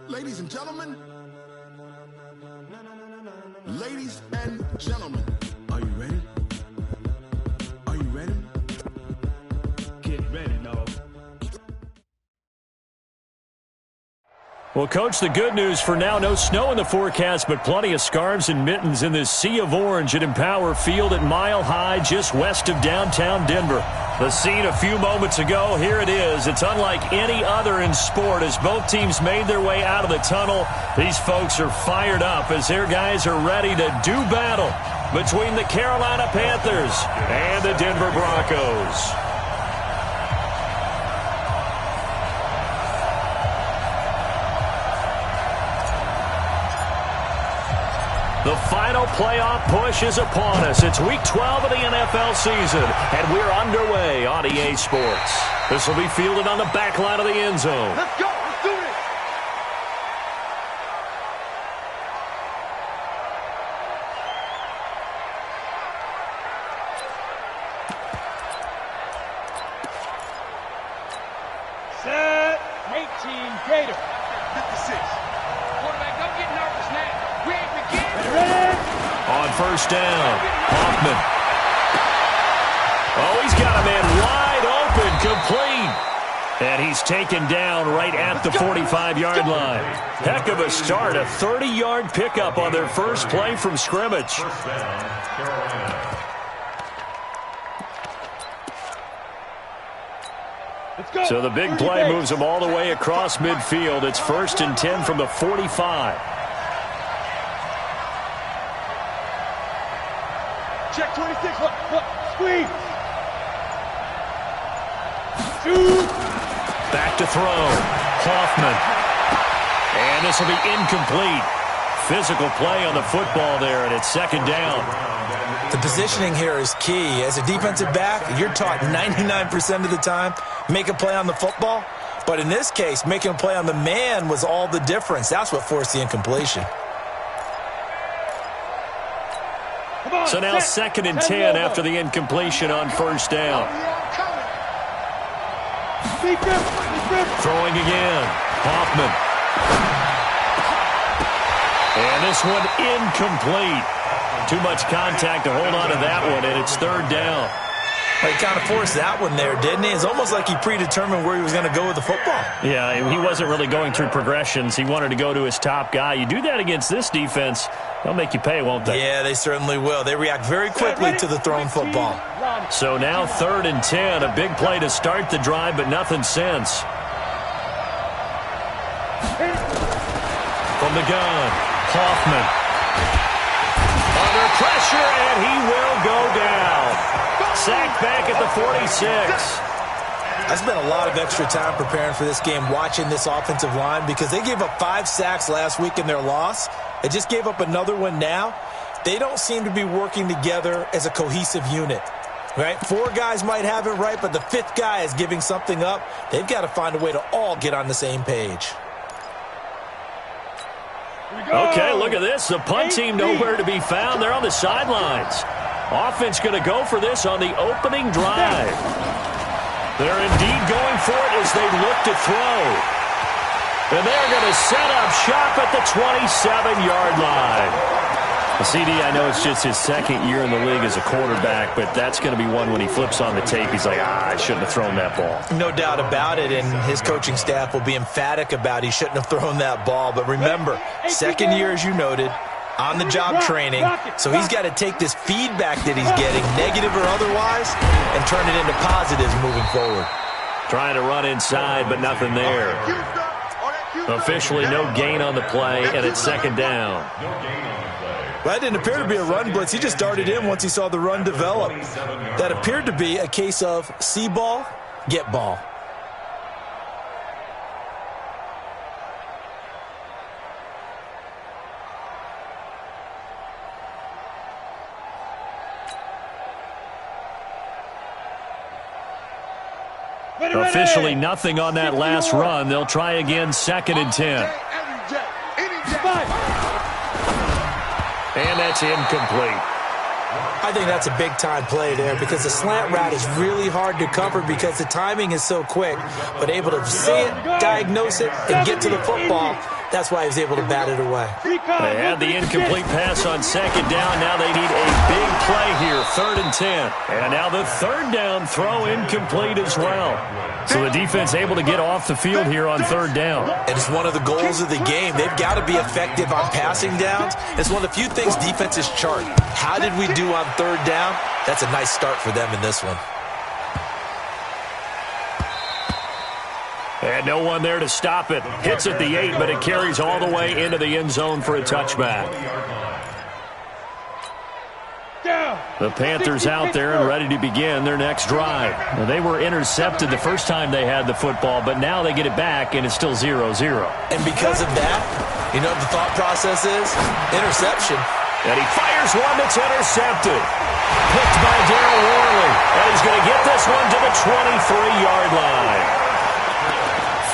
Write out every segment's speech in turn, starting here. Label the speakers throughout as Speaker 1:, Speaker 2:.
Speaker 1: Ladies and gentlemen, are you ready? Are you ready? Get ready, dog.
Speaker 2: Well, Coach, the good news for now, no snow in the forecast, but plenty of scarves and mittens in this sea of orange at Empower Field at Mile High, just west of downtown Denver. The scene a few moments ago, here it is. It's unlike any other in sport as both teams made their way out of the tunnel. These folks are fired up as their guys are ready to do battle between the Carolina Panthers and the Denver Broncos. The final playoff push is upon us. It's Week 12 of the NFL season, and we're underway on EA Sports. This will be fielded on the back line of the end zone.
Speaker 3: Let's go. Let's do this. Set. 18 Gator. 56. Quarterback, don't get nervous now. We ain't beginning.
Speaker 2: On first down, Hoffman. Oh, he's got a man wide open, complete. And he's taken down right at the 45-yard line. Heck of a start, a 30-yard pickup on their first play from scrimmage.
Speaker 4: First down, Carolina.
Speaker 2: So the big play moves them all the way across midfield. It's 1st and 10 from the 45.
Speaker 3: Check 26. Look. Squeeze. Shoot.
Speaker 2: Back to throw. Hoffman. And this will be incomplete. Physical play on the football there, and it's 2nd down.
Speaker 5: The positioning here is key. As a defensive back, you're taught 99% of the time, make a play on the football. But in this case, making a play on the man was all the difference. That's what forced the incompletion.
Speaker 2: So now 2nd and 10 after the incompletion on first down. Throwing again. Hoffman. And this one incomplete. Too much contact to hold on to that one, and it's 3rd down.
Speaker 5: He kind of forced that one there, didn't he? It's almost like he predetermined where he was going to go with the football.
Speaker 2: Yeah, he wasn't really going through progressions. He wanted to go to his top guy. You do that against this defense, they'll make you pay, won't they?
Speaker 5: Yeah, they certainly will. They react very quickly to the thrown football.
Speaker 2: So now 3rd and 10, a big play to start the drive, but nothing since. From the gun, Hoffman. Under pressure, and he will go down. Sacked back at the 46.
Speaker 5: I spent a lot of extra time preparing for this game, watching this offensive line, because they gave up 5 sacks last week in their loss. They just gave up another one now. They don't seem to be working together as a cohesive unit. Right? 4 guys might have it right, but the 5th guy is giving something up. They've got to find a way to all get on the same page.
Speaker 2: Okay, look at this. The punt team nowhere to be found. They're on the sidelines. Offense going to go for this on the opening drive. They're indeed going for it as they look to throw. And they're going to set up shop at the 27-yard line. CD, I know it's just his 2nd year in the league as a quarterback, but that's going to be one when he flips on the tape. He's like, I shouldn't have thrown that ball.
Speaker 5: No doubt about it, and his coaching staff will be emphatic about he shouldn't have thrown that ball. But remember, 2nd year, as you noted, on-the-job training, so he's got to take this feedback that he's getting, negative or otherwise, and turn it into positives moving forward.
Speaker 2: Trying to run inside, but nothing there. Officially no gain on the play, and it's 2nd down.
Speaker 5: Well, that didn't appear to be a run blitz. He just darted in once he saw the run develop. That appeared to be a case of see ball, get ball.
Speaker 2: Officially nothing on that last run. They'll try again, 2nd and 10. And that's incomplete.
Speaker 5: I think that's a big-time play there because the slant route is really hard to cover because the timing is so quick. But able to see it, diagnose it, and get to the football, That's why he was able to bat it away.
Speaker 2: They had the incomplete pass on second down. Now they need a big play here, 3rd and 10. And now the 3rd down throw incomplete as well. So the defense able to get off the field here on 3rd down.
Speaker 5: And it's one of the goals of the game. They've got to be effective on passing downs. It's one of the few things defenses chart. How did we do on 3rd down? That's a nice start for them in this one.
Speaker 2: And no one there to stop it. Hits at the 8, but it carries all the way into the end zone for a touchback. The Panthers out there and ready to begin their next drive. Now, they were intercepted the first time they had the football, but now they get it back, and it's still 0-0.
Speaker 5: And because of that, you know what the thought process is? Interception.
Speaker 2: And he fires one that's intercepted. Picked by Darryl Worley. And he's going to get this one to the 23-yard line.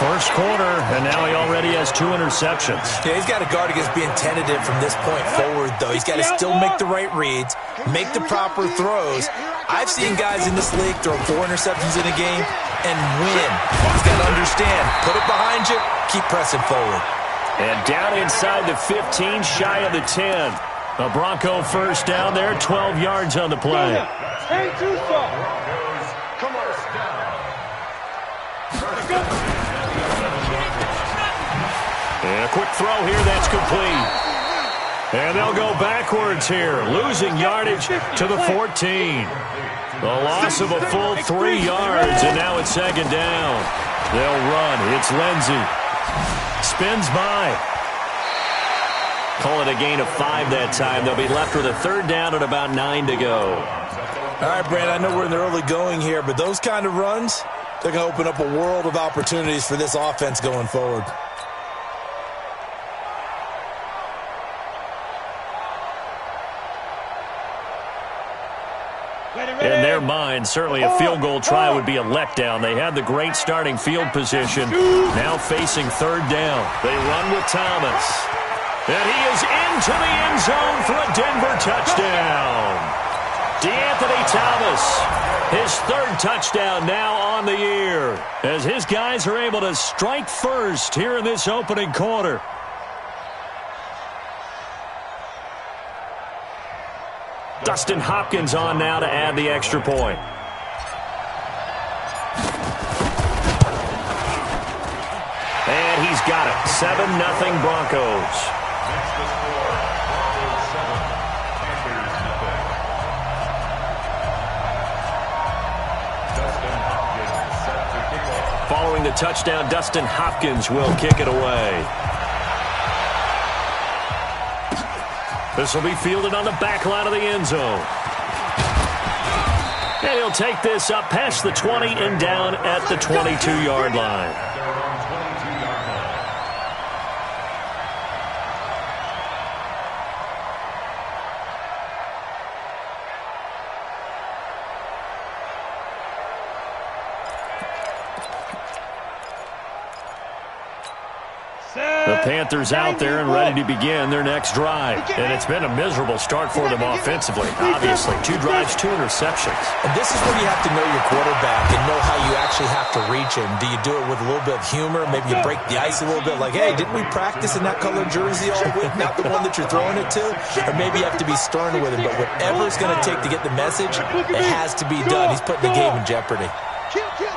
Speaker 2: First quarter, and now he already has 2 interceptions.
Speaker 5: Yeah, he's got to guard against being tentative from this point forward, though. He's got to still make the right reads, make the proper throws. I've seen guys in this league throw 4 interceptions in a game and win. He's got to understand, put it behind you, keep pressing forward.
Speaker 2: And down inside the 15, shy of the 10. A Bronco first down there, 12 yards on the play.
Speaker 3: Hang too far.
Speaker 2: And a quick throw here, that's complete. And they'll go backwards here, losing yardage to the 14. The loss of a full 3 yards, and now it's 2nd down. They'll run. It's Lindsey. Spins by. Call it a gain of 5 that time. They'll be left with a 3rd down and about 9 to go.
Speaker 5: All right, Brand, I know we're in the early going here, but those kind of runs, they're going to open up a world of opportunities for this offense going forward.
Speaker 2: In their mind, certainly a field goal try would be a letdown. They had the great starting field position. Now facing 3rd down. They run with Thomas. And he is into the end zone for a Denver touchdown. DeAnthony Thomas, his 3rd touchdown now on the year, as his guys are able to strike first here in this opening quarter. Dustin Hopkins on now to add the extra point. And he's got it. 7-0 Broncos. Following the touchdown, Dustin Hopkins will kick it away. This will be fielded on the back line of the end zone. And he'll take this up past the 20 and down at the 22-yard line. The Panthers out there and ready to begin their next drive. And it's been a miserable start for them offensively. Obviously, 2 drives, 2 interceptions.
Speaker 5: And this is where you have to know your quarterback and know how you actually have to reach him. Do you do it with a little bit of humor? Maybe you break the ice a little bit like, hey, didn't we practice in that color jersey all week? Not the one that you're throwing it to? Or maybe you have to be stern with him. But whatever it's going to take to get the message, it has to be done. He's putting the game in jeopardy.
Speaker 3: Kill, turn.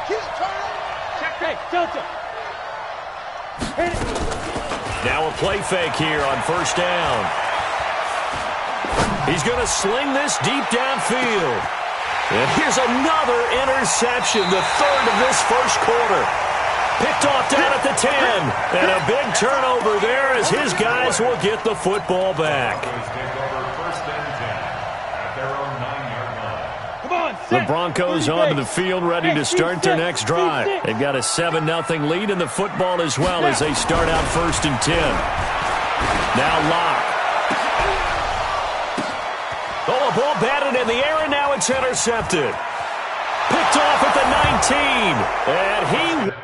Speaker 3: Check back, Delta. Hit it.
Speaker 2: Now a play fake here on 1st down. He's going to sling this deep downfield. And here's another interception, the 3rd of this first quarter. Picked off down at the 10. And a big turnover there as his guys will get the football back. The Broncos onto the field ready to start their next drive. They've got a 7-0 lead in the football as well as they start out 1st and 10. Now Locke. Oh, a ball batted in the air and now it's intercepted. Picked off at the 19. And he...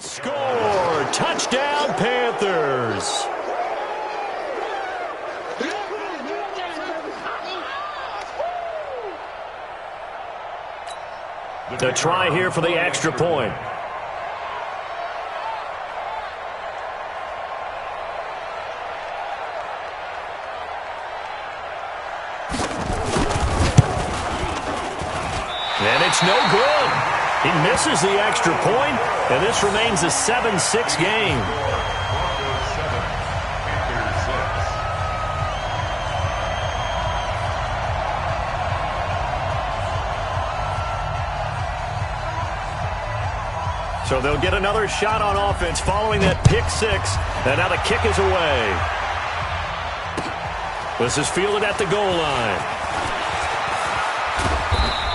Speaker 2: Score! Touchdown, Panthers! The try here for the extra point. And it's no good. He misses the extra point, and this remains a 7-6 game. So they'll get another shot on offense following that pick six, and now the kick is away. This is fielded at the goal line.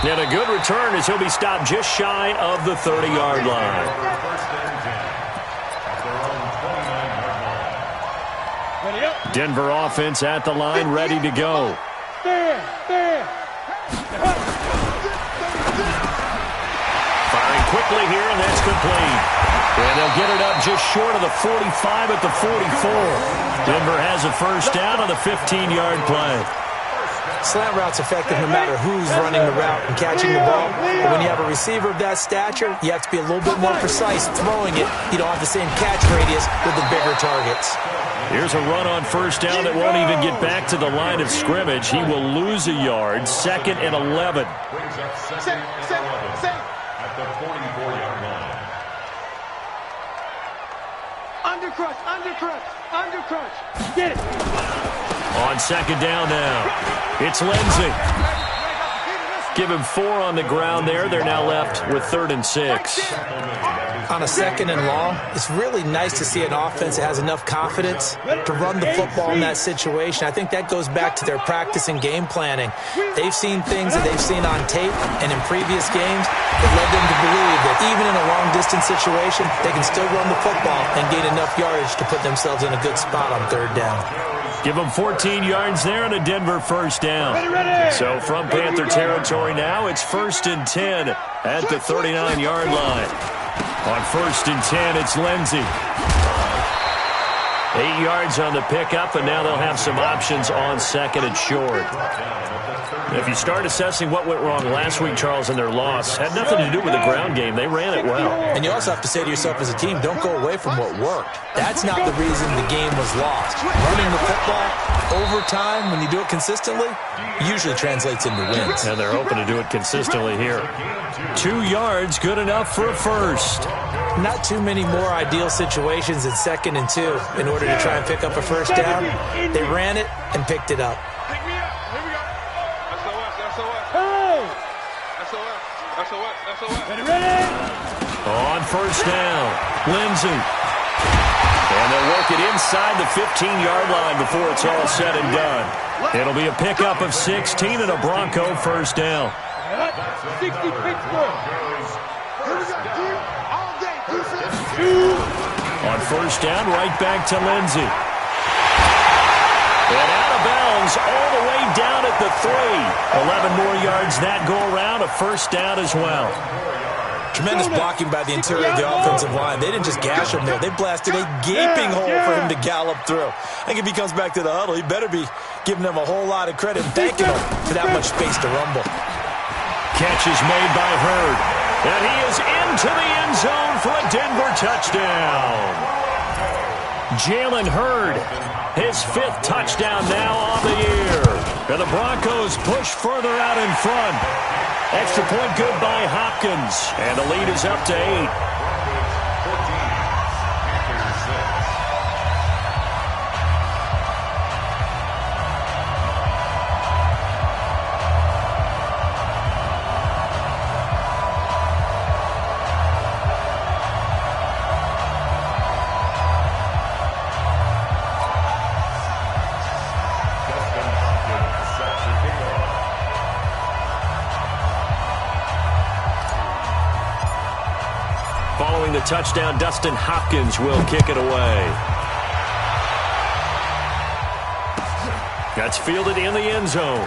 Speaker 2: And a good return as he'll be stopped just shy of the 30-yard line. Denver offense at the line, ready to go. Firing quickly here, and that's complete. And they'll get it up just short of the 45 at the 44. Denver has a first down on the 15-yard play.
Speaker 5: Slant route's effective no matter who's running the route and catching the ball. But when you have a receiver of that stature, you have to be a little bit more precise throwing it. You don't have the same catch radius with the bigger targets.
Speaker 2: Here's a run on first down that won't even get back to the line of scrimmage. He will lose a yard. 2nd and 11.
Speaker 4: Brings up 2nd and 11 at the 44-yard line.
Speaker 3: Undercrush. Get it.
Speaker 2: On 2nd down now, it's Lindsey. Give him 4 on the ground there. They're now left with 3rd and 6.
Speaker 5: On a 2nd and long, it's really nice to see an offense that has enough confidence to run the football in that situation. I think that goes back to their practice and game planning. They've seen things that they've seen on tape and in previous games that led them to believe that even in a long-distance situation, they can still run the football and gain enough yardage to put themselves in a good spot on 3rd down.
Speaker 2: Give them 14 yards there and a Denver first down. So from Panther territory now, it's 1st and 10 at the 39-yard line. On 1st and 10, it's Lindsey. 8 yards on the pickup, and now they'll have some options on 2nd and short. If you start assessing what went wrong last week, Charles, in their loss, had nothing to do with the ground game. They ran it well.
Speaker 5: And you also have to say to yourself as a team, don't go away from what worked. That's not the reason the game was lost. Running the football over time, when you do it consistently, usually translates into wins.
Speaker 2: And they're hoping to do it consistently here. 2 yards, good enough for a first.
Speaker 5: Not too many more ideal situations in 2nd and 2 in order to try and pick up a first down. They ran it and picked it up.
Speaker 2: On first down, Lindsey. And they'll work it inside the 15-yard line before it's all said and done. It'll be a pickup of 16 and a Bronco first down.
Speaker 3: 60 Pittsburgh.
Speaker 2: On first down, right back to Lindsey. And out of bounds all the way down at the 3. 11 more yards that go around, a first down as well.
Speaker 5: Tremendous blocking by the interior of the offensive line. They didn't just gash him there. They blasted a gaping hole for him to gallop through. I think if he comes back to the huddle, he better be giving them a whole lot of credit and thanking them for that much space to rumble.
Speaker 2: Catch is made by Hurd. And he is into the end zone for a Denver touchdown. Jalen Hurd, his 5th touchdown now on the year. And the Broncos push further out in front. Extra point good by Hopkins. And the lead is up to 8. Following the touchdown, Dustin Hopkins will kick it away. That's fielded in the end zone.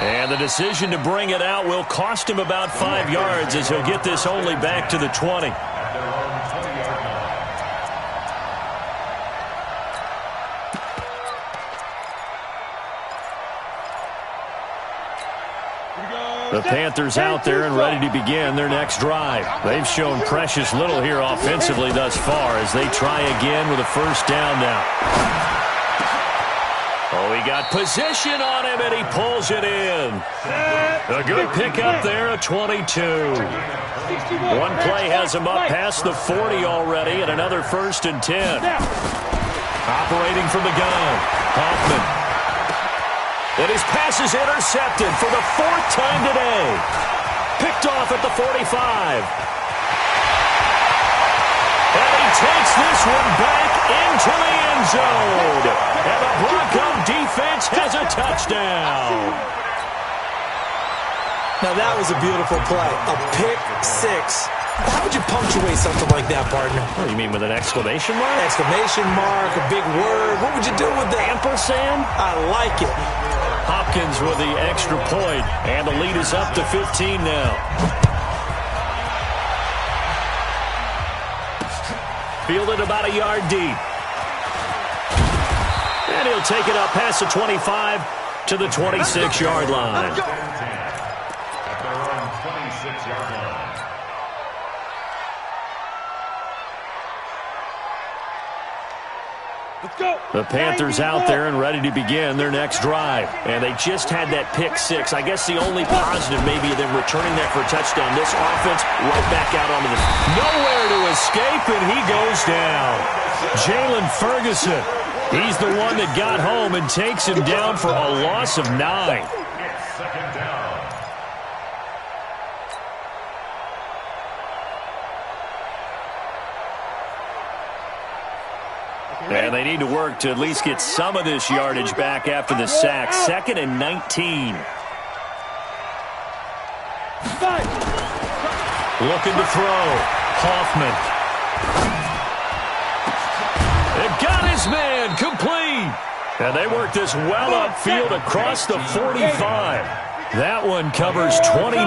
Speaker 2: And the decision to bring it out will cost him about 5 yards as he'll get this only back to the 20. The Panthers out there and ready to begin their next drive. They've shown precious little here offensively thus far as they try again with a first down now. Oh, he got position on him, and he pulls it in. A good pickup there, a 22. One play has him up past the 40 already, and another 1st and 10. Operating from the gun, Hoffman. And his pass is intercepted for the 4th time today. Picked off at the 45. And he takes this one back into the end zone. And the Bronco defense has a touchdown.
Speaker 5: Now that was a beautiful play. A pick six. How would you punctuate something like that, partner?
Speaker 2: What do you mean, with an exclamation mark?
Speaker 5: Exclamation mark, a big word. What would you do with that?
Speaker 2: Ampersand?
Speaker 5: I like it.
Speaker 2: Hopkins with the extra point, and the lead is up to 15 now. Fielded about a yard deep. And he'll take it up past the 25 to the 26-yard line.
Speaker 4: At their own 26-yard line.
Speaker 2: The Panthers out there and ready to begin their next drive. And they just had that pick six. I guess the only positive maybe of them returning that for a touchdown. This offense right back out onto the... Nowhere to escape, and he goes down. Jalen Ferguson. He's the one that got home and takes him down for a loss of 9.
Speaker 4: It's second down.
Speaker 2: And they need to work to at least get some of this yardage back after the sack. 2nd and 19. Looking to throw. Hoffman. It got his man complete. And they work this well upfield across the 45. That one covers 29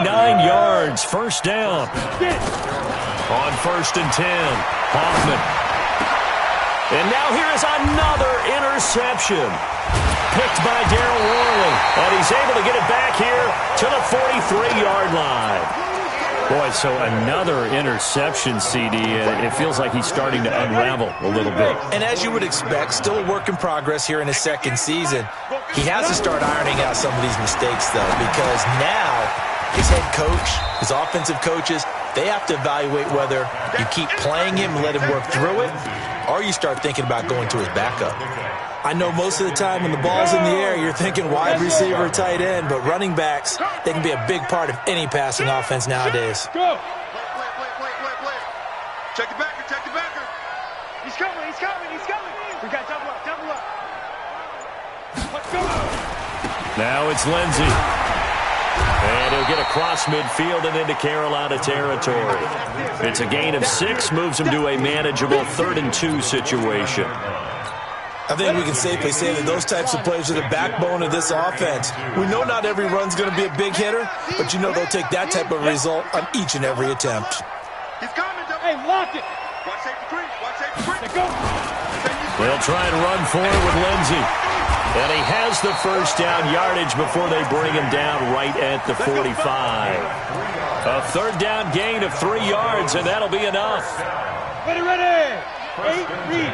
Speaker 2: yards. First down. On 1st and 10. Hoffman. And now here is another interception. Picked by Darryl Worley. And he's able to get it back here to the 43-yard line. Boy, so another interception, CD. It feels like he's starting to unravel a little bit.
Speaker 5: And as you would expect, still a work in progress here in his 2nd season. He has to start ironing out some of these mistakes, though, because now his head coach, his offensive coaches, they have to evaluate whether you keep playing him and let him work through it, or you start thinking about going to his backup. I know most of the time when the ball's in the air, you're thinking wide receiver, tight end, but running backs, they can be a big part of any passing offense nowadays.
Speaker 3: Go.
Speaker 6: Play. Check the backer.
Speaker 3: He's coming. We got double up. Let's go.
Speaker 2: Now it's Lindsey. And he'll get across midfield and into Carolina territory. It's a gain of 6, moves him to a manageable 3rd and 2 situation.
Speaker 5: I think we can safely say that those types of plays are the backbone of this offense. We know not every run's going to be a big hitter, but you know they'll take that type of result on each and every attempt.
Speaker 6: He's coming.
Speaker 3: Hey, lock it.
Speaker 6: Watch safety creep.
Speaker 3: Let's go.
Speaker 2: They'll try and run for it with Lindsey. And he has the first down yardage before they bring him down right at the 45. A 3rd down gain of 3 yards, and that'll be enough.
Speaker 3: Ready. 8, read.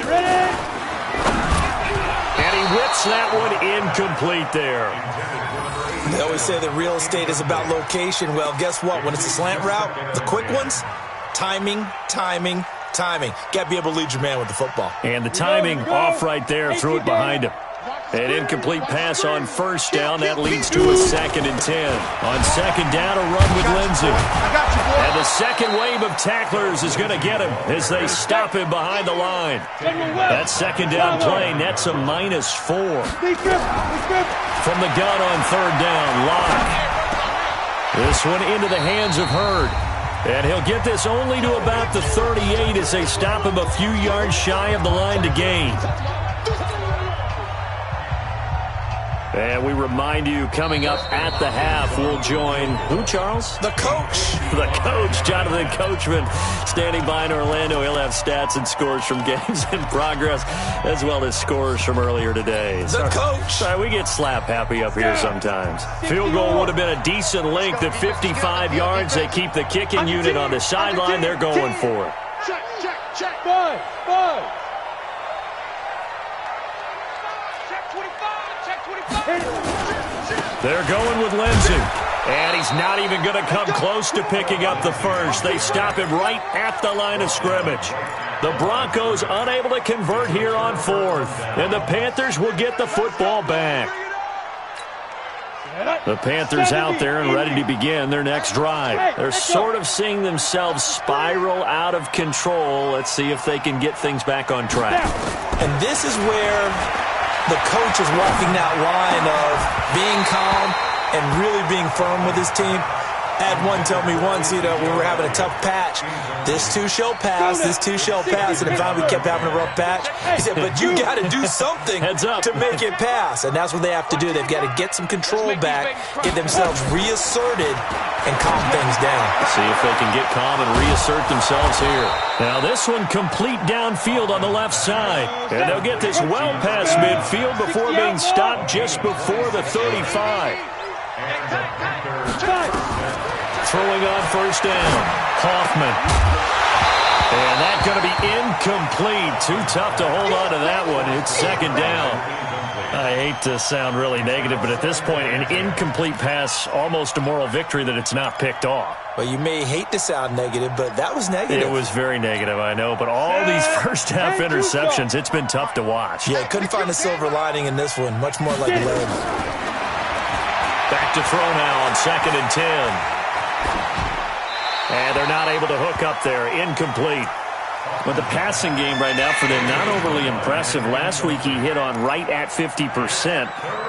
Speaker 3: Ready.
Speaker 2: And he whips that one incomplete there.
Speaker 5: They always say that real estate is about location. Well, guess what? When it's a slant route, the quick ones, timing. Got to be able to lead your man with the football.
Speaker 2: And the timing off right there, threw it behind him. An incomplete pass on 1st down. That leads to a 2nd and 10. On 2nd down, a run with Lindsey. And the second wave of tacklers is going to get him as they stop him behind the line. That 2nd down play nets a -4. From the gun on 3rd down, Locke. This one into the hands of Hurd. And he'll get this only to about the 38 as they stop him a few yards shy of the line to gain. And we remind you, coming up at the half, we'll join who, Charles?
Speaker 5: The coach.
Speaker 2: The coach, Jonathan Coachman, standing by in Orlando. He'll have stats and scores from games in progress, as well as scores from earlier today.
Speaker 5: Coach.
Speaker 2: Sorry, we get slap happy up here sometimes. Field goal would have been a decent length at 55 yards. They keep the kicking unit on the sideline. They're going for it.
Speaker 3: Check, check, check. Five. Check 25, check 25.
Speaker 2: They're going with Lindsey. And he's not even going to come close to picking up the first. They stop him right at the line of scrimmage. The Broncos unable to convert here on fourth. And the Panthers will get the football back. The Panthers out there and ready to begin their next drive. They're sort of seeing themselves spiral out of control. Let's see if they can get things back on track.
Speaker 5: And this is where the coach is walking that line of being calm and really being firm with his team. Had one tell me once, we were having a tough patch. This too shall pass, this too shall pass. And in fact, we kept having a rough patch. He said, but you got to do something to make it pass. And that's what they have to do. They've got to get some control back, get themselves reasserted, and calm things down.
Speaker 2: See if they can get calm and reassert themselves here. Now this one complete downfield on the left side. And they'll get this well past midfield before being stopped just before the 35. Throwing on first down, Hoffman. And that's going to be incomplete. Too tough to hold on to that one. It's second down. I hate to sound really negative, but at this point, an incomplete pass, almost a moral victory that it's not picked off.
Speaker 5: Well, you may hate to sound negative, but that was negative.
Speaker 2: It was very negative, I know. But all these first-half interceptions, it's been tough to watch.
Speaker 5: Yeah, couldn't find a silver lining in this one. Much more like lead.
Speaker 2: Back to throw now on 2nd and 10. And they're not able to hook up there. Incomplete. But the passing game right now for them, not overly impressive. Last week he hit on right at 50%.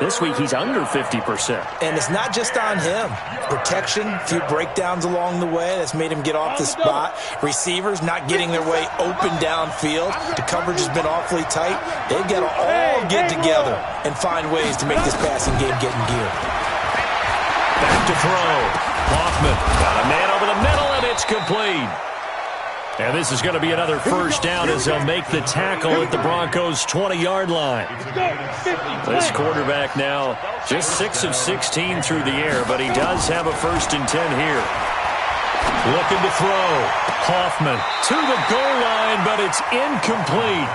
Speaker 2: This week he's under 50%.
Speaker 5: And it's not just on him. Protection, a few breakdowns along the way. That's made him get off the spot. Receivers not getting their way open downfield. The coverage has been awfully tight. They've got to all get together and find ways to make this passing game get in gear.
Speaker 2: Back to throw. Hoffman got a man over the middle, and it's complete. And this is going to be another first down as they'll make the tackle at the Broncos' 20-yard line. This quarterback now just 6 of 16 through the air, but he does have a 1st and 10 here. Looking to throw. Hoffman to the goal line, but it's incomplete.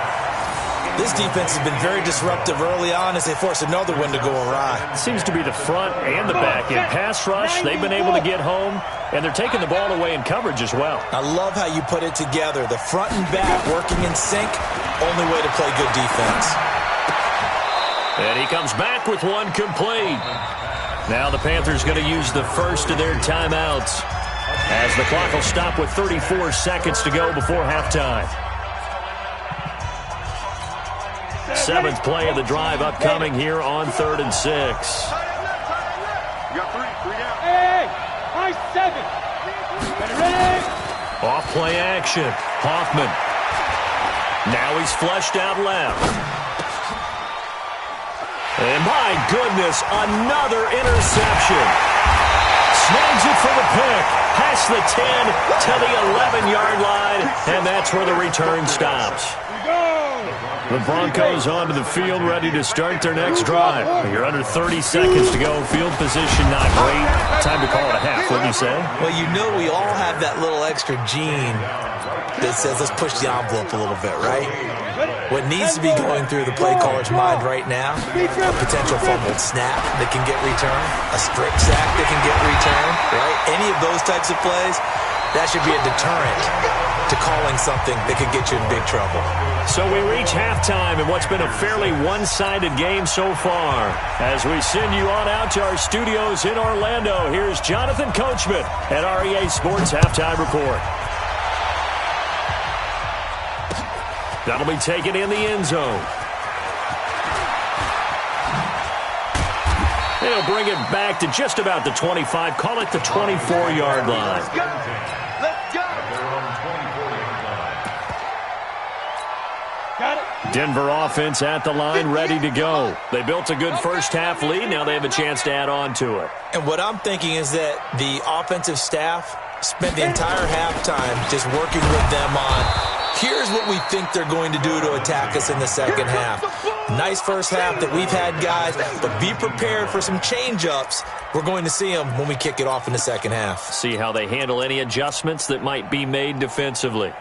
Speaker 5: This defense has been very disruptive early on as they force another one to go awry.
Speaker 2: It seems to be the front and the back. In pass rush, they've been able to get home, and they're taking the ball away in coverage as well.
Speaker 5: I love how you put it together. The front and back working in sync, only way to play good defense.
Speaker 2: And he comes back with one complete. Now the Panthers going to use the first of their timeouts as the clock will stop with 34 seconds to go before halftime. 7th play of the drive upcoming here on 3rd and 6.
Speaker 6: You got three down.
Speaker 3: Hey, high 7. Ready?
Speaker 2: Off play action. Hoffman. Now he's flushed out left. And my goodness, another interception. Snags it for the pick. Past the 10 to the 11-yard line, and that's where the return stops. The Broncos onto the field, ready to start their next drive. You're under 30 seconds to go. Field position not great. Time to call it a half, wouldn't you say?
Speaker 5: Well, you know we all have that little extra gene that says let's push the envelope a little bit, right? What needs to be going through the play caller's mind right now, a potential fumbled snap that can get returned, a strip sack that can get returned, right? Any of those types of plays, that should be a deterrent to calling something that could get you in big trouble.
Speaker 2: So we reach halftime in what's been a fairly one-sided game so far. As we send you on out to our studios in Orlando, here's Jonathan Coachman at REA Sports Halftime Report. That'll be taken in the end zone. They'll bring it back to just about the 25. Call it the 24-yard line.
Speaker 6: Let's go.
Speaker 3: Got it.
Speaker 2: Denver offense at the line, ready to go. They built a good first-half lead. Now they have a chance to add on to it.
Speaker 5: And what I'm thinking is that the offensive staff spent the entire halftime just working with them on, here's what we think they're going to do to attack us in the second half. Nice first half that we've had, guys, but be prepared for some change-ups. We're going to see them when we kick it off in the second half.
Speaker 2: See how they handle any adjustments that might be made defensively.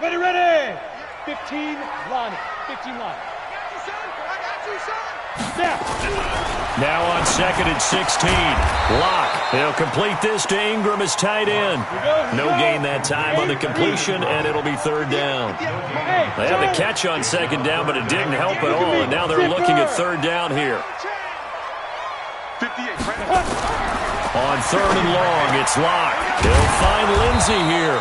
Speaker 3: Ready, ready. 15, Lonnie. 15, Lonnie.
Speaker 2: Now on 2nd and 16. Locke. He'll complete this to Ingram as tight end. No gain that time on the completion, and it'll be 3rd down. They had the catch on 2nd down, but it didn't help at all, and now they're looking at 3rd down here. On 3rd and long, it's Locke. He'll find Lindsey here.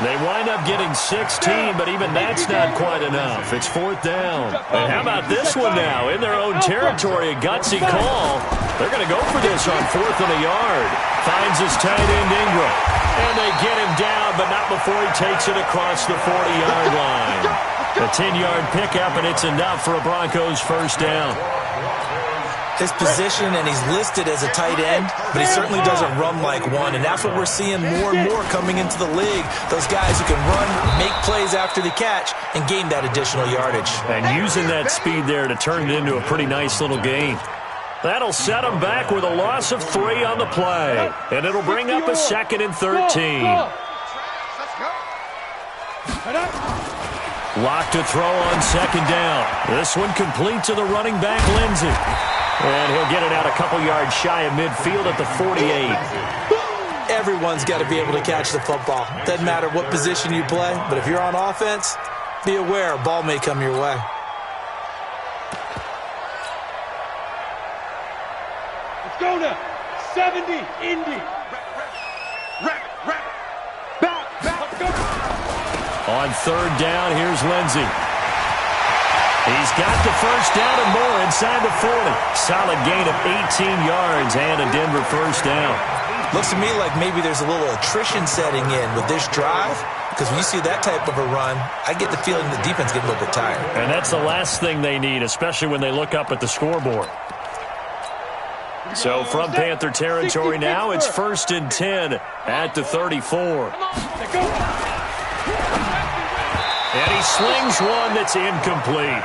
Speaker 2: They wind up getting 16, but even that's not quite enough. It's 4th down. And how about this one now? In their own territory, a gutsy call. They're going to go for this on 4th and a yard. Finds his tight end, Ingram. And they get him down, but not before he takes it across the 40-yard line. A 10-yard pickup, and it's enough for a Broncos first down.
Speaker 5: His position, and he's listed as a tight end, but he certainly doesn't run like one, and that's what we're seeing more and more coming into the league. Those guys who can run, make plays after the catch, and gain that additional yardage.
Speaker 2: And using that speed there to turn it into a pretty nice little gain. That'll set them back with a loss of 3 on the play, and it'll bring up a 2nd and 13. Locked to throw on 2nd down. This one complete to the running back, Lindsey. And he'll get it out a couple yards shy of midfield at the 48.
Speaker 5: Everyone's got to be able to catch the football. Doesn't matter what position you play, but if you're on offense, be aware a ball may come your way.
Speaker 3: Let's go now. 70, Indy. Back. Let's go.
Speaker 2: On 3rd down, here's Lindsey. He's got the first down and more inside the 40. Solid gain of 18 yards and a Denver first down.
Speaker 5: Looks to me like maybe there's a little attrition setting in with this drive, because when you see that type of a run, I get the feeling the defense gets a little bit tired.
Speaker 2: And that's the last thing they need, especially when they look up at the scoreboard. So from Panther territory now, it's 1st and 10 at the 34. And he slings one that's incomplete.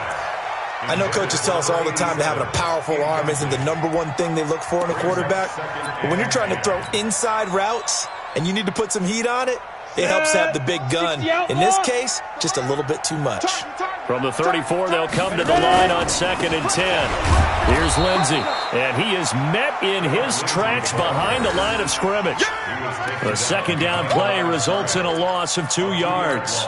Speaker 5: I know coaches tell us all the time that having a powerful arm isn't the #1 thing they look for in a quarterback. But when you're trying to throw inside routes and you need to put some heat on it, it helps have the big gun. In this case, just a little bit too much.
Speaker 2: From the 34, they'll come to the line on 2nd and 10. Here's Lindsey, and he is met in his tracks behind the line of scrimmage. The 2nd down play results in a loss of 2 yards.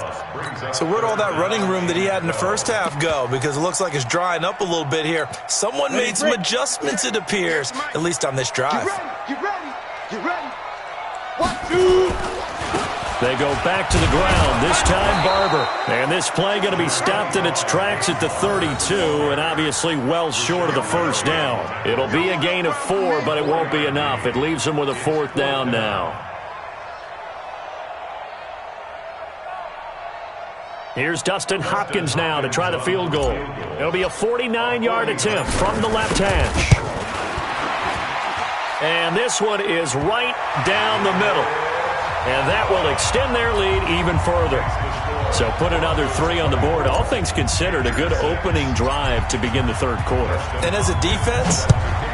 Speaker 5: So where'd all that running room that he had in the first half go? Because it looks like it's drying up a little bit here. Someone made some adjustments, it appears, at least on this drive.
Speaker 6: Get ready. 1, 2.
Speaker 2: They go back to the ground, this time Barber. And this play going to be stopped in its tracks at the 32, and obviously well short of the first down. It'll be a gain of 4, but it won't be enough. It leaves them with a 4th down now. Here's Dustin Hopkins now to try the field goal. It'll be a 49-yard attempt from the left hash. And this one is right down the middle. And that will extend their lead even further. So put another 3 on the board. All things considered, a good opening drive to begin the 3rd quarter.
Speaker 5: And as a defense,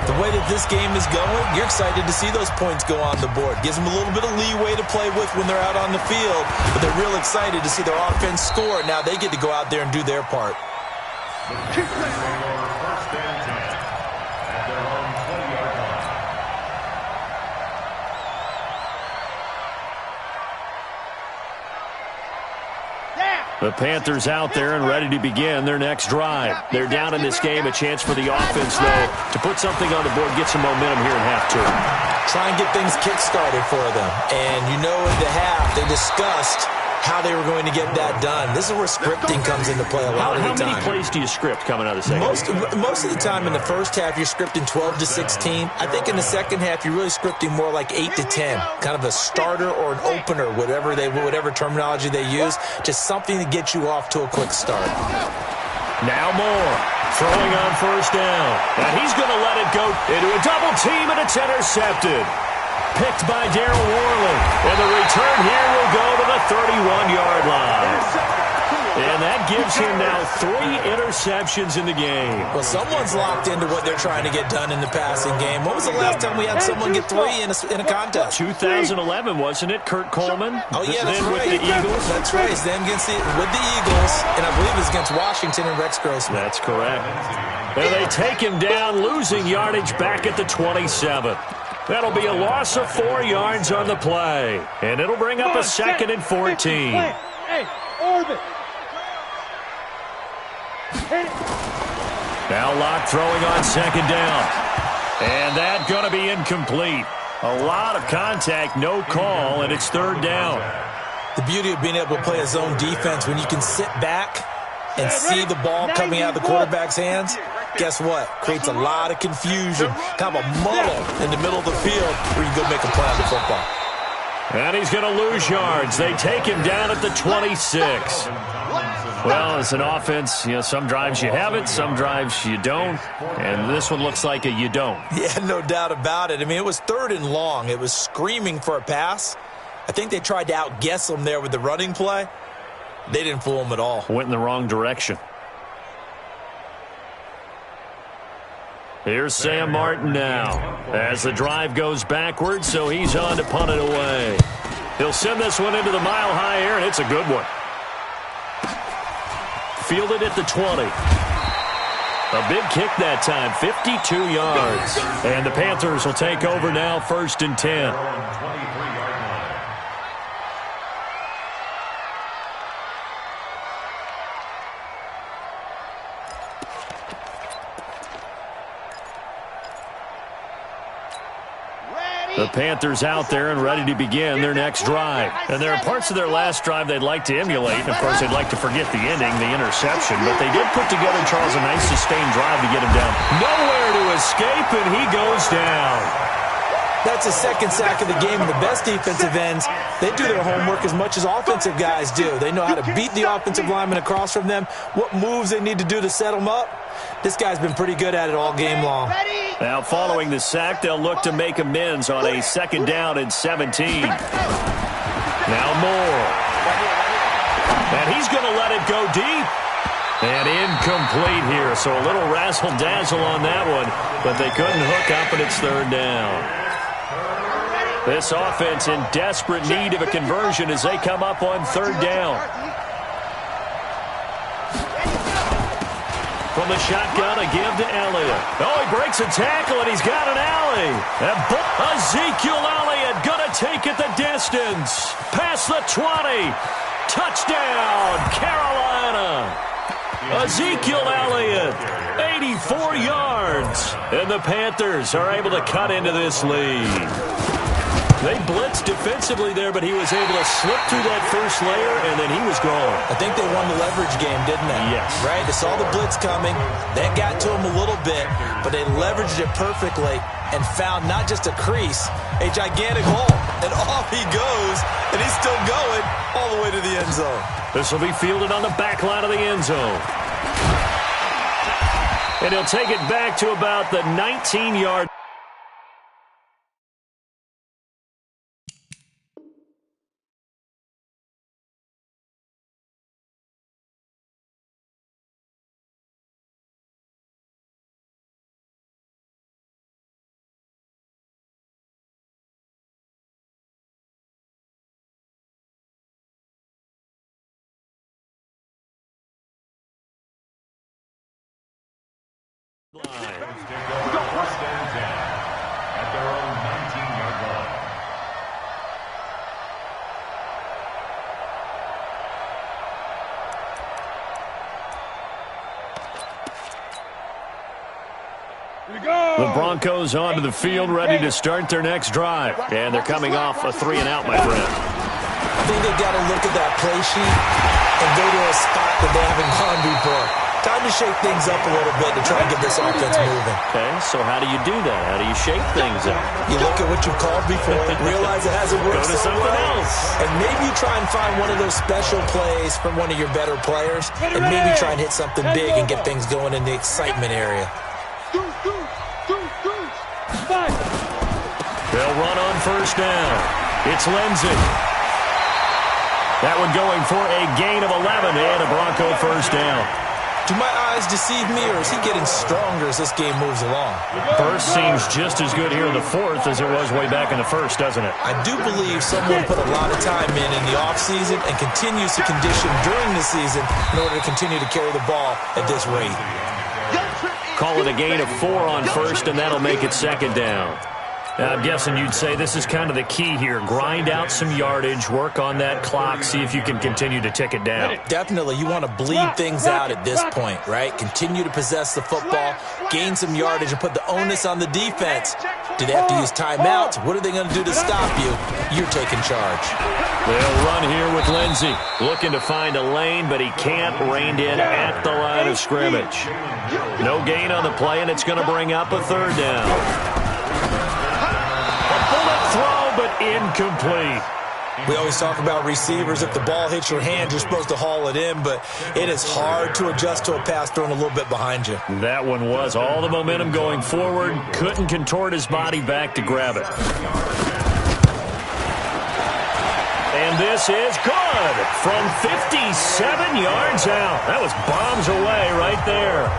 Speaker 5: the way that this game is going, you're excited to see those points go on the board. Gives them a little bit of leeway to play with when they're out on the field. But they're real excited to see their offense score. Now they get to go out there and do their part.
Speaker 2: The Panthers out there and ready to begin their next drive. They're down in this game. A chance for the offense, though, to put something on the board, get some momentum here in half 2.
Speaker 5: Try and get things kick-started for them. And you know in the half, they discussed how they were going to get that done. This is where scripting comes into play a lot of the time.
Speaker 2: How many plays do you script coming out of the second?
Speaker 5: Most of the time in the first half, you're scripting 12 to 16. I think in the second half, you're really scripting more like 8 to 10, kind of a starter or an opener, whatever terminology they use, just something to get you off to a quick start.
Speaker 2: Now Moore, throwing on first down, and he's going to let it go into a double team, and it's intercepted. Picked by Darryl Worley, and the return here will go to the 31-yard line. And that gives him now 3 interceptions in the game.
Speaker 5: Well, someone's locked into what they're trying to get done in the passing game. When was the last time we had someone get 3 in a contest?
Speaker 2: 2011, wasn't it? Kurt Coleman?
Speaker 5: Oh, yeah, that's
Speaker 2: then
Speaker 5: right.
Speaker 2: With the Eagles?
Speaker 5: That's right. It's then with the Eagles, and I believe it's against Washington and Rex Grossman.
Speaker 2: That's correct. And they take him down, losing yardage back at the 27. That'll be a loss of 4 yards on the play. And it'll bring up a 2nd and 14.
Speaker 3: Hey, orbit.
Speaker 2: Now Locke throwing on 2nd down. And that's going to be incomplete. A lot of contact, no call, and it's 3rd down.
Speaker 5: The beauty of being able to play a zone defense when you can sit back and see the ball coming out of the quarterback's hands, guess what? Creates a lot of confusion, kind of a muddle in the middle of the field where you can go make a play on the football.
Speaker 2: And he's going to lose yards. They take him down at the 26. Well, as an offense, some drives you have it, some drives you don't, and this one looks like a you don't.
Speaker 5: Yeah, no doubt about it. I mean, it was 3rd and long. It was screaming for a pass. I think they tried to outguess him there with the running play. They didn't fool him at all.
Speaker 2: Went in the wrong direction. Here's Sam Martin now as the drive goes backwards, so he's on to punt it away. He'll send this one into the mile-high air, and it's a good one. Fielded at the 20. A big kick that time, 52 yards. And the Panthers will take over now, 1st and 10. The Panthers out there and ready to begin their next drive. And there are parts of their last drive they'd like to emulate. And, of course, they'd like to forget the ending, the interception. But they did put together, Charles, a nice sustained drive to get him down. Nowhere to escape, and he goes down.
Speaker 5: That's a 2nd sack of the game. And the best defensive ends, they do their homework as much as offensive guys do. They know how to beat the offensive lineman across from them, what moves they need to do to set them up. This guy's been pretty good at it all game long.
Speaker 2: Now, following the sack, they'll look to make amends on a 2nd down and 17. Now Moore. And he's going to let it go deep. And incomplete here, so a little razzle-dazzle on that one, but they couldn't hook up, and it's 3rd down. This offense in desperate need of a conversion as they come up on 3rd down. From the shotgun, a give to Elliott. Oh, he breaks a tackle, and he's got an alley. Ezekiel Elliott going to take it the distance. Past the 20. Touchdown, Carolina. Ezekiel Elliott, 84 yards. And the Panthers are able to cut into this lead. They blitzed defensively there, but he was able to slip through that first layer, and then he was gone.
Speaker 5: I think they won the leverage game, didn't they?
Speaker 2: Yes.
Speaker 5: Right? They saw the blitz coming. That got to him a little bit, but they leveraged it perfectly and found not just a crease, a gigantic hole. And off he goes, and he's still going all the way to the end zone.
Speaker 2: This will be fielded on the back line of the end zone. And he'll take it back to about the 19-yard.
Speaker 4: First and 10 at their own 19-yard line.
Speaker 2: The Broncos onto the field, ready to start their next drive. And they're coming off a 3-and-out, my friend.
Speaker 5: think they got to look at that play sheet and go to a spot that they haven't gone before. Time to shake things up a little bit to try and get this offense moving.
Speaker 2: Okay, so how do you do that? How do you shake things up?
Speaker 5: You look at what you've called before, realize it hasn't worked
Speaker 2: Go to
Speaker 5: so
Speaker 2: something
Speaker 5: well,
Speaker 2: else.
Speaker 5: and maybe you try and find one of those special plays from one of your better players, and maybe try and hit something big and get things going in the excitement area.
Speaker 2: They'll run on first down. It's Lindsey. That one going for a gain of 11 and a Bronco first down.
Speaker 5: Do my eyes deceive me, or is he getting stronger as this game moves along?
Speaker 2: First seems just as good here in the fourth as it was way back in the first, doesn't it?
Speaker 5: I do believe someone put a lot of time in the offseason and continues to condition during the season in order to continue to carry the ball at this rate.
Speaker 2: Call it a gain of 4 on first, and that'll make it second down. Now, I'm guessing you'd say this is kind of the key here. Grind out some yardage, work on that clock, see if you can continue to tick it down.
Speaker 5: Definitely. You want to bleed things out at this point, right? Continue to possess the football, gain some yardage, and put the onus on the defense. Do they have to use timeouts? What are they going to do to stop you? You're taking charge.
Speaker 2: They'll run here with Lindsey. Looking to find a lane, but he can't. Reined in at the line of scrimmage. No gain on the play, and it's going to bring up a third down. Throw, but incomplete.
Speaker 5: We always talk about receivers. If the ball hits your hand, you're supposed to haul it in, but it is hard to adjust to a pass thrown a little bit behind you.
Speaker 2: That one was all the momentum going forward. Couldn't contort his body back to grab it. And this is good from 57 yards out. That was bombs away right there.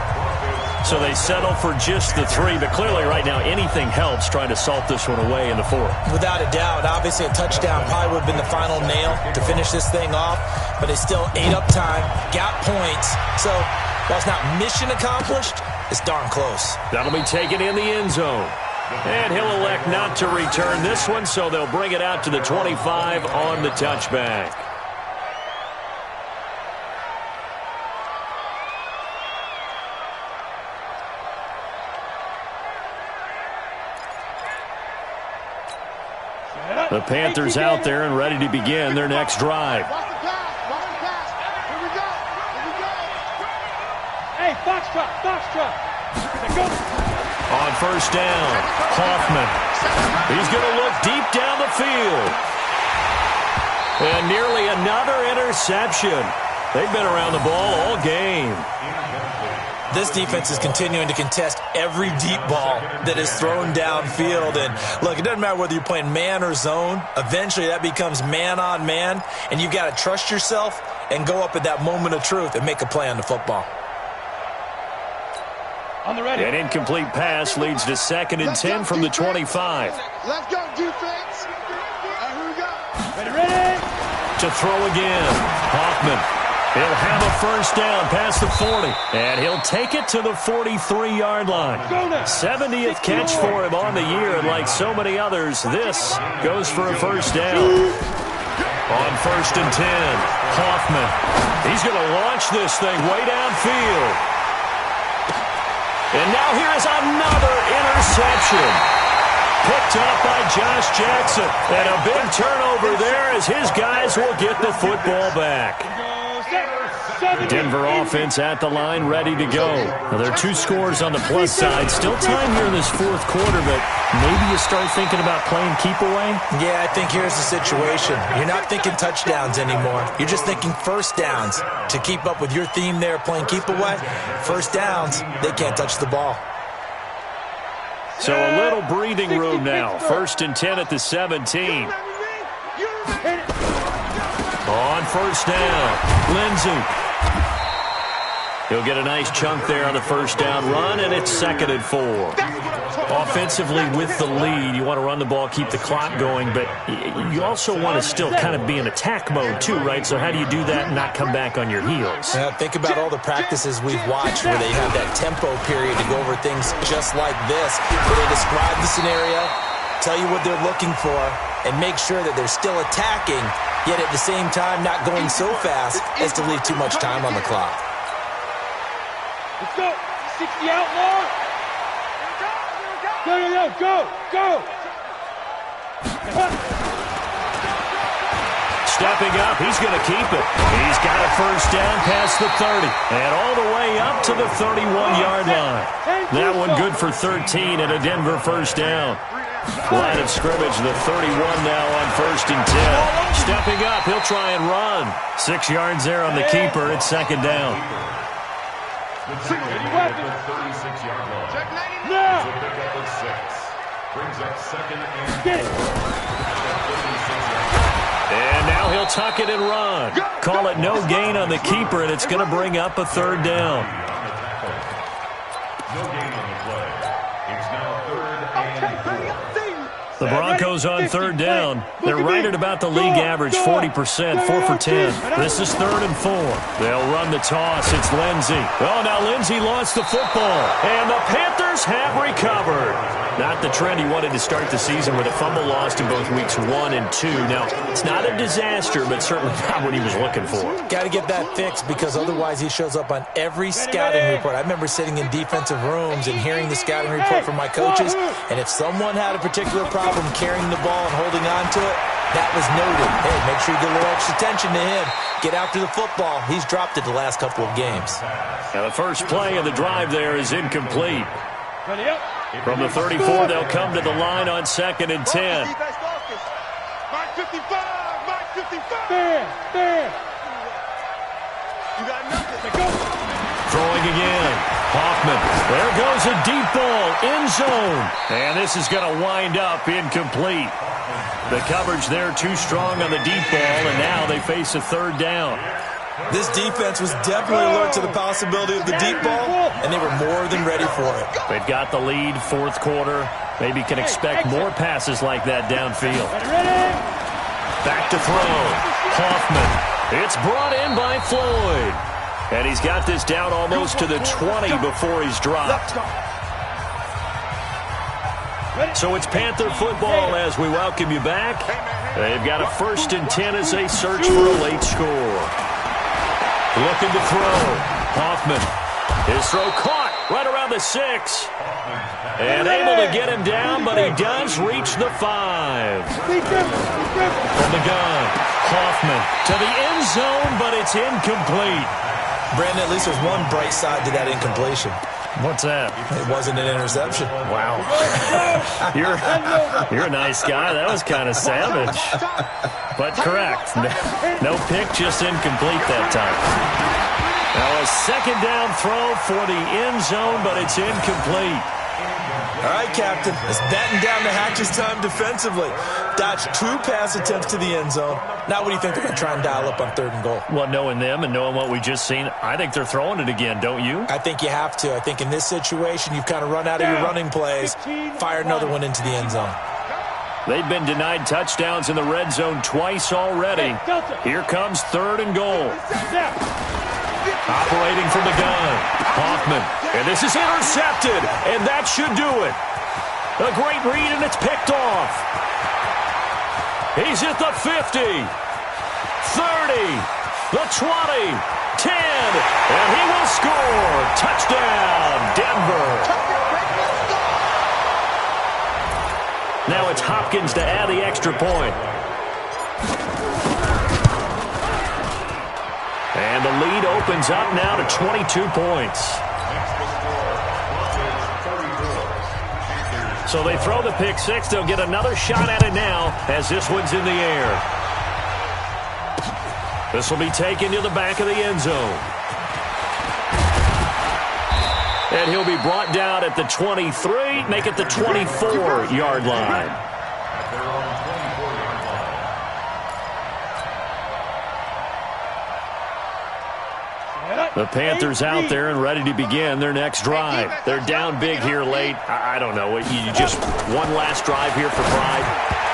Speaker 2: So they settle for just the 3, but clearly right now anything helps trying to salt this one away in the 4th.
Speaker 5: Without a doubt, obviously a touchdown probably would have been the final nail to finish this thing off, but they still ate up time, got points. So while it's not mission accomplished, it's darn close.
Speaker 2: That'll be taken in the end zone. And he'll elect not to return this one, so they'll bring it out to the 25 on the touchback. The Panthers out there and ready to begin their next drive.
Speaker 3: Hey, Foxtrot.
Speaker 2: On first down, Hoffman. He's going to look deep down the field. And nearly another interception. They've been around the ball all game.
Speaker 5: This defense is continuing to contest every deep ball that is thrown downfield. And look, it doesn't matter whether you're playing man or zone. Eventually that becomes man on man. And you've got to trust yourself and go up at that moment of truth and make a play on the football.
Speaker 3: On the ready.
Speaker 2: An incomplete pass leads to 2nd and 10 from the 25.
Speaker 6: Let's go, defense. Here we go.
Speaker 3: Ready.
Speaker 2: To throw again, Hoffman. He'll have a first down past the 40, and he'll take it to the 43-yard line. 70th catch for him on the year, and like so many others, this goes for a first down. On 1st and 10, Hoffman. He's going to launch this thing way downfield. And now here is another interception. Picked up by Josh Jackson, and a big turnover there as his guys will get the football back. Denver offense at the line, ready to go. Now, there are 2 scores on the plus side. Still time here in this 4th quarter, but maybe you start thinking about playing keep away?
Speaker 5: Yeah, I think here's the situation. You're not thinking touchdowns anymore. You're just thinking first downs. To keep up with your theme there, playing keep away, first downs, they can't touch the ball.
Speaker 2: So a little breathing room now. 1st and 10 at the 17. On first down, Lindsey. He'll get a nice chunk there on the first down run, and it's 2nd and 4. Offensively with the lead, you want to run the ball, keep the clock going, but you also want to still kind of be in attack mode too, right? So how do you do that and not come back on your heels?
Speaker 5: Yeah, think about all the practices we've watched where they have that tempo period to go over things just like this, where they describe the scenario, tell you what they're looking for, and make sure that they're still attacking, yet at the same time not going so fast as to leave too much time on the clock.
Speaker 3: Let's go. 60 outlaw. Go.
Speaker 2: stepping up. He's going to keep it. He's got a first down past the 30 and all the way up to the 31-yard line. That one good for 13 and a Denver first down. Line of scrimmage, the 31 now on 1st and 10. Stepping up, he'll try and run. 6 yards there on the keeper. It's 2nd down.
Speaker 4: The 36-yard line.
Speaker 3: Check 99.
Speaker 4: It's a pickup of 6. Brings up 2nd and 4.
Speaker 2: And now he'll tuck it and run. Call it no gain on the keeper, and it's going to bring up a 3rd down.
Speaker 4: No gain on the play. It's now 3rd and 4.
Speaker 2: The Broncos on 3rd down. They're right at about the league average, 40%, 4 for 10. This is 3rd and 4. They'll run the toss. It's Lindsey. Oh, now Lindsey lost the football. And the Panthers have recovered. Not the trend he wanted to start the season with a fumble lost in both weeks 1 and 2. Now, it's not a disaster, but certainly not what he was looking for.
Speaker 5: Got to get that fixed because otherwise he shows up on every scouting report. I remember sitting in defensive rooms and hearing the scouting report from my coaches, and if someone had a particular problem carrying the ball and holding on to it, that was noted. Hey, make sure you get a little extra attention to him. Get after the football. He's dropped it the last couple of games.
Speaker 2: Now the first play of the drive there is incomplete. From the 34, they'll come to the line on 2nd and 10.
Speaker 6: Mark 55. Mark 55.
Speaker 3: There.
Speaker 6: You got nothing.
Speaker 2: Throwing again. Hoffman. There goes a deep ball. End zone. And this is going to wind up incomplete. The coverage there too strong on the deep ball, and now they face a 3rd down.
Speaker 5: This defense was definitely alert to the possibility of the deep ball, and they were more than ready for it.
Speaker 2: They've got the lead, 4th quarter. Maybe can expect more passes like that downfield. Back to throw. Hoffman. It's brought in by Floyd. And he's got this down almost to the 20 before he's dropped. So it's Panther football as we welcome you back. They've got a 1st and 10 as they search for a late score. Looking to throw. Hoffman. His throw caught right around the 6. And able to get him down, but he does reach the 5. From the gun. Hoffman to the end zone, but it's incomplete.
Speaker 5: Brandon, at least there's one bright side to that incompletion.
Speaker 2: What's that?
Speaker 5: It wasn't an interception.
Speaker 2: Wow. You're a nice guy. That was kind of savage. But correct. No pick, just incomplete that time. Now a 2nd down throw for the end zone, but it's incomplete.
Speaker 5: All right, Captain. It's batten down the hatches time defensively. Dodged 2 pass attempts to the end zone. Now what do you think they're going to try and dial up on 3rd and goal?
Speaker 2: Well, knowing them and knowing what we just seen, I think they're throwing it again, don't you?
Speaker 5: I think you have to. I think in this situation, you've kind of run out of your running plays. Fire another one into the end zone.
Speaker 2: They've been denied touchdowns in the red zone twice already. Here comes 3rd and goal. Operating from the gun. Hoffman. And this is intercepted. And that should do it. A great read, and it's picked off. He's at the 50. 30. The 20. 10. And he will score. Touchdown, Denver. Now it's Hopkins to add the extra point. And the lead opens up now to 22 points. So they throw the pick 6. They'll get another shot at it now as this one's in the air. This will be taken to the back of the end zone. And he'll be brought down at the 23, make it the 24-yard line. The Panthers out there and ready to begin their next drive. They're down big here late. I don't know. You just one last drive here for pride.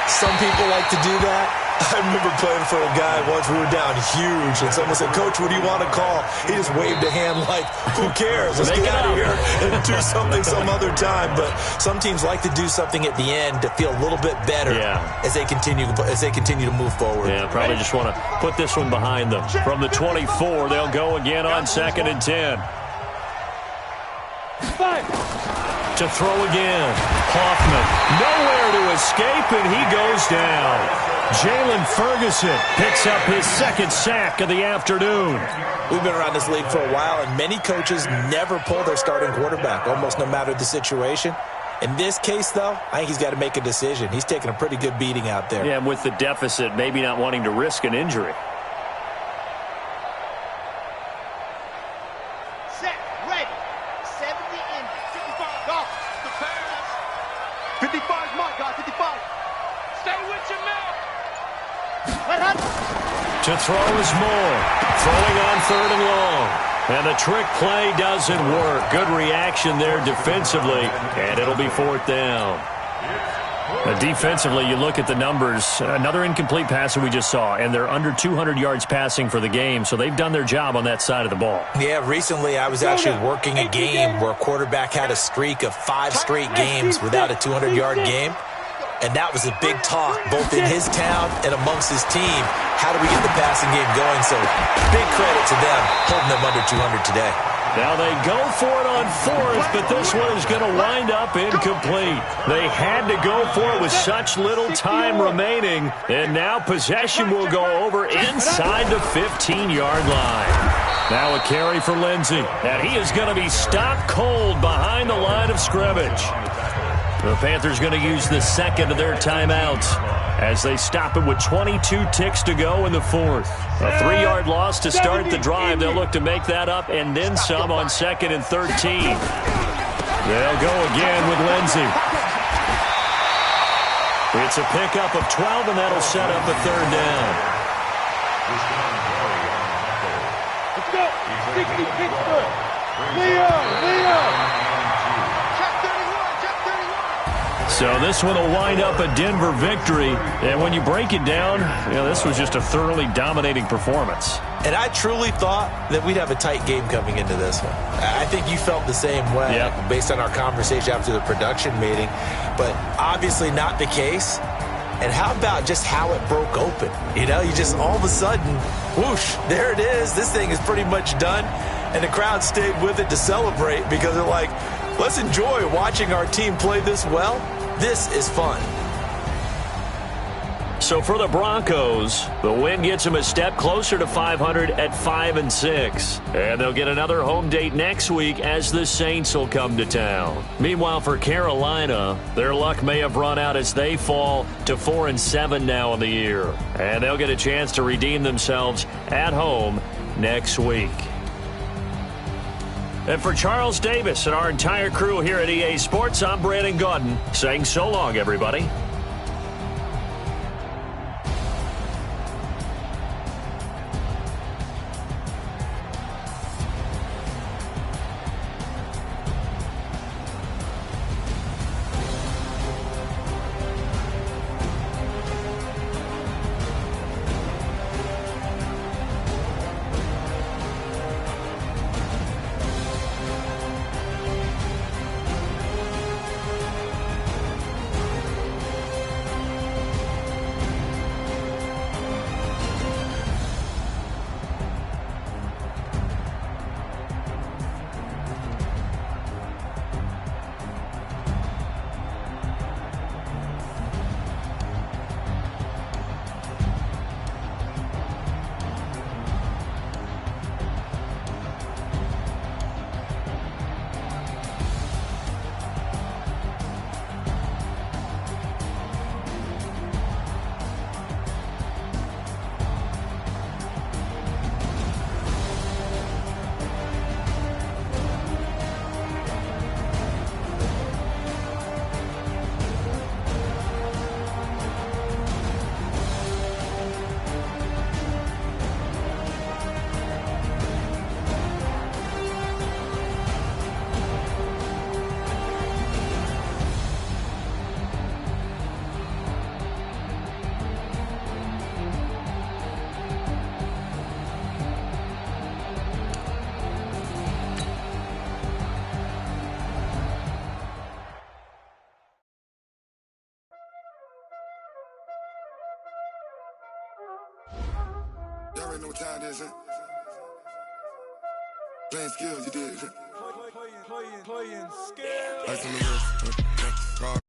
Speaker 5: Some people like to do that. I remember playing for a guy once. We were down huge, and someone said, "Coach, what do you want to call?" He just waved a hand like, "Who cares? Let's get out of here and do something some other time." But some teams like to do something at the end to feel a little bit better as they continue to move forward.
Speaker 2: Yeah, probably just want to put this one behind them. From the 24, they'll go again on 2nd and 10. To throw again. Hoffman nowhere to escape, and he goes down. Jalen Ferguson picks up his second sack of the afternoon.
Speaker 5: We've been around this league for a while, and many coaches never pull their starting quarterback, almost no matter the situation. In this case, though, I think he's got to make a decision. He's taking a pretty good beating out there.
Speaker 2: Yeah, and with the deficit, maybe not wanting to risk an injury.
Speaker 6: Set, ready. 70 in. 55. Go. The pass. 55 is mine, guys. 55.
Speaker 3: Stay with your man.
Speaker 6: Let him.
Speaker 2: To throw is Moore. Throwing on 3rd and long. And the trick play doesn't work. Good reaction there defensively, and it'll be 4th down. Defensively, you look at the numbers. Another incomplete pass that we just saw, and they're under 200 yards passing for the game, so they've done their job on that side of the ball.
Speaker 5: Yeah, recently I was actually working a game where a quarterback had a streak of 5 straight games without a 200-yard game. And that was a big talk, both in his town and amongst his team. How do we get the passing game going? So big credit to them, holding them under 200 today.
Speaker 2: Now they go for it on 4th, but this one is going to wind up incomplete. They had to go for it with such little time remaining, and now possession will go over inside the 15-yard line. Now a carry for Lindsey, and he is going to be stopped cold behind the line of scrimmage. The Panthers going to use the second of their timeouts as they stop it with 22 ticks to go in the 4th. A 3-yard loss to start the drive. They'll look to make that up and then some on 2nd and 13. They'll go again with Lindsey. It's a pickup of 12, and that'll set up a 3rd down.
Speaker 3: Let's go. 60 Pittsburgh. Leo.
Speaker 2: So this one will wind up a Denver victory. And when you break it down, this was just a thoroughly dominating performance.
Speaker 5: And I truly thought that we'd have a tight game coming into this one. I think you felt the same way based on our conversation after the production meeting. But obviously not the case. And how about just how it broke open? You just all of a sudden, whoosh, there it is. This thing is pretty much done. And the crowd stayed with it to celebrate because they're like, let's enjoy watching our team play this well. This is fun.
Speaker 2: So for the Broncos, the win gets them a step closer to 500 at 5-6. And they'll get another home date next week as the Saints will come to town. Meanwhile, for Carolina, their luck may have run out as they fall to 4-7 now in the year. And they'll get a chance to redeem themselves at home next week. And for Charles Davis and our entire crew here at EA Sports, I'm Brandon Gaudin saying so long, everybody.
Speaker 7: Y'all already know what time it is, huh? Playing skills, you did. Playing skills.